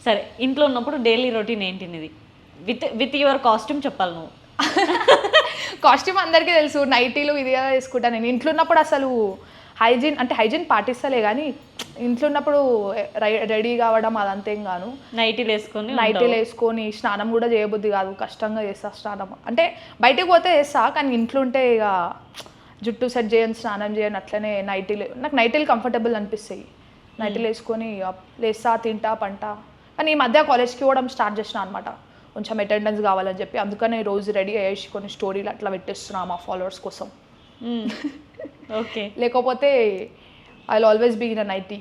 సరే, ఇంట్లో ఉన్నప్పుడు డైలీ రొటీన్ ఏంటి నీది? విత్ యువర్ కాస్ట్యూమ్ చెప్పాలి నువ్వు. కాస్ట్యూమ్ అందరికీ తెలుసు, నైటీలు ఇదిగా వేసుకుంటాను నేను. ఇంట్లో ఉన్నప్పుడు అసలు హైజీన్ పాటిస్తలే కానీ ఇంట్లో ఉన్నప్పుడు రెడీ కావడం అదంతేం గాను. నైటీలు వేసుకొని స్నానం కూడా చేయబుద్ధి కాదు, కష్టంగా చేస్తా స్నానం. అంటే బయటికి పోతే చేస్తా, కానీ ఇంట్లో ఉంటే ఇక జుట్టు సెట్ చేయని, స్నానం చేయని, అట్లనే నాకు నైటీలు కంఫర్టబుల్ అనిపిస్తాయి. నైటీలు వేసుకొని లేస్తా, తింటా, పంటా. కానీ ఈ మధ్య కాలేజ్కి పోవడం స్టార్ట్ చేసిన అనమాట, కొంచెం అటెండెన్స్ కావాలని చెప్పి. అందుకనే రోజు రెడీ అయ్యేసి కొన్ని స్టోరీలు అట్లా పెట్టేస్తున్నా మా ఫాలోవర్స్ కోసం. ఓకే. లేకపోతే I will always be in nighty.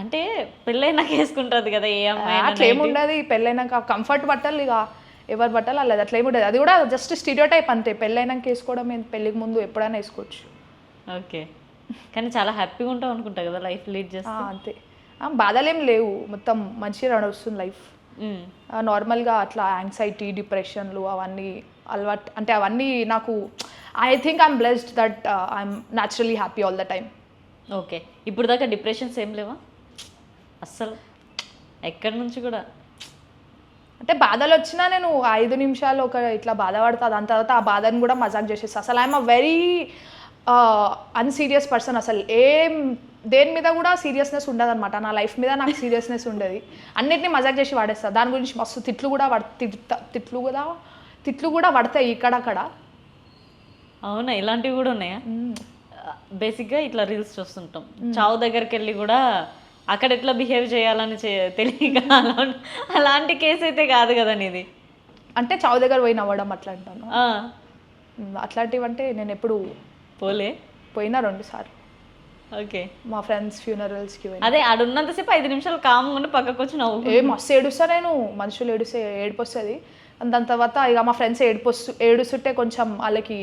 అంటే పెళ్ళైనాక వేసుకుంటుంది కదా ఏ అమ్మాయి, అట్లా ఏముండదు. పెళ్ళైనాక కంఫర్ట్ బట్టలు ఇక ఎవరు బట్టలు అలా అట్లా ఏముండదు. అది కూడా జస్ట్ స్టీరియోటైప్ అంతే. పెళ్ళైనాక వేసుకోవడం, పెళ్ళికి ముందు ఎప్పుడైనా వేసుకోవచ్చు. ఓకే. కానీ చాలా హ్యాపీగా ఉంటావు అనుకుంటా కదా లైఫ్ లీడ్ చేస్తా. అంతే, బాధలు ఏం లేవు, మొత్తం మంచిగా నడుస్తుంది లైఫ్. నార్మల్గా అట్లా యాంగ్జైటీ, డిప్రెషన్లు అవన్నీ అలవాటు. అంటే అవన్నీ నాకు I think I'm blessed that I'm naturally happy all the time. Okay. ఇప్పుడు దాకా డిప్రెషన్స్ ఏం లేవా అస్సలు ఎక్కడి నుంచి కూడా? అంటే బాధలు వచ్చినా నేను 5 నిమిషాలు ఇట్లా బాధపడతా, దాని తర్వాత ఆ బాధను కూడా మజాక్ చేసేస్తా. అసలు ఐఎమ్ అ వెరీ అన్సీరియస్ పర్సన్. అసలు దేని మీద కూడా సీరియస్నెస్ ఉండదు అనమాట. నా లైఫ్ మీద నాకు సీరియస్నెస్ ఉండేది. అన్నిటిని మజాక్ చేసి వాడేస్తా. దాని గురించి మస్తు తిట్లు కూడా పడతాయి ఇక్కడక్కడ. అవునా, ఇలాంటివి కూడా ఉన్నాయా? బేసిక్గా ఇట్లా రీల్స్ చూస్తుంటాం, చావు దగ్గరికి వెళ్ళి కూడా అక్కడ ఎట్లా బిహేవ్ చేయాలని తెలియక అలాంటి కేసు అయితే కాదు కదా నీది. అంటే చావు దగ్గర పోయి నవ్వడం అట్లా అంటాను. అట్లాంటివి అంటే నేను ఎప్పుడు పోయినా 2 సార్లు. ఓకే. మా ఫ్రెండ్స్ ఫ్యూనరల్స్కి. అదే ఆడున్నంతసేపు 5 నిమిషాలు కామ్గా ఉండి పక్కకు వచ్చి నవ్వు. మస్తు ఏడుస్తా నేను. మనుషులు ఏడుపు వస్తుంది. దాని తర్వాత ఇక మా ఫ్రెండ్స్ ఏడుస్తుంటే కొంచెం వాళ్ళకి,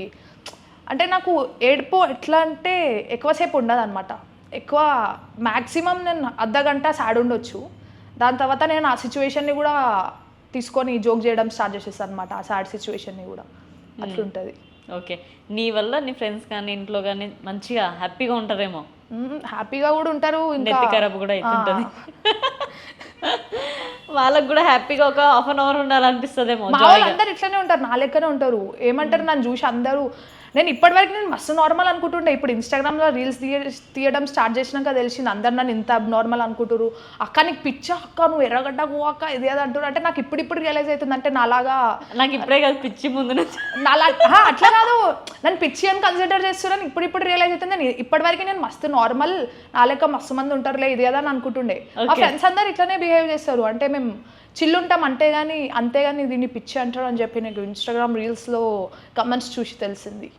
అంటే నాకు ఏడుపు ఎట్లా అంటే ఎక్కువసేపు ఉండదు అనమాట. ఎక్కువ మ్యాక్సిమం నేను అర్ధగంట సాడ్ ఉండొచ్చు. దాని తర్వాత నేను ఆ సిచ్యువేషన్ని కూడా తీసుకొని జోక్ చేయడం స్టార్ట్ చేసేస్తాను అనమాట. ఆ సాడ్ సిచ్యువేషన్ని కూడా అట్లుంటుంది. ఓకే. నీ వల్ల నీ ఫ్రెండ్స్ కానీ ఇంట్లో కానీ మంచిగా హ్యాపీగా ఉంటారేమో? హ్యాపీగా కూడా ఉంటారు. నెత్తి ఖరాబ్ కూడా అవుతుంటుంది. వాళ్ళకు కూడా హ్యాపీగా ఒక హాఫ్ అన్ అవర్ ఉండాలనిపిస్తుందేమో. వాళ్ళందరూ ఇట్లనే ఉంటారు, నా లెక్కనే ఉంటారు. ఏమంటారు నన్ను చూసి అందరూ, నేను ఇప్పటివరకు నేను మస్తు నార్మల్ అనుకుంటుండే. ఇప్పుడు ఇన్స్టాగ్రామ్లో రీల్స్ తీయడం స్టార్ట్ చేసినాక తెలిసింది అందరు నన్ను ఇంత నార్మల్ అనుకుంటారు. అక్క నీకు పిచ్చ, అక్క నువ్వు ఎర్రగడ్డ అక్క ఇది అది అంటారు. అంటే నాకు ఇప్పుడు రియలైజ్ అవుతుంది. అంటే నాకు ఇప్పుడే కాదు పిచ్చి ముందు అట్లా కాదు, నన్ను పిచ్చి అని కన్సిడర్ చేస్తున్నాను. ఇప్పుడు రియలైజ్ అవుతుంది. నేను ఇప్పటివరకు నేను మస్తు నార్మల్, నా లెక్క మస్తు మంది ఉంటారులే ఇది కదా అని అనుకుంటుండే. మా ఫ్రెండ్స్ అందరు ఇట్లనే బిహేవ్ చేస్తారు. అంటే మేము చిల్లు ఉంటాం అంతేగాని దీన్ని పిచ్చి అంటారు అని చెప్పి నాకు ఇన్స్టాగ్రామ్ రీల్స్లో కమెంట్స్ చూసి తెలిసింది.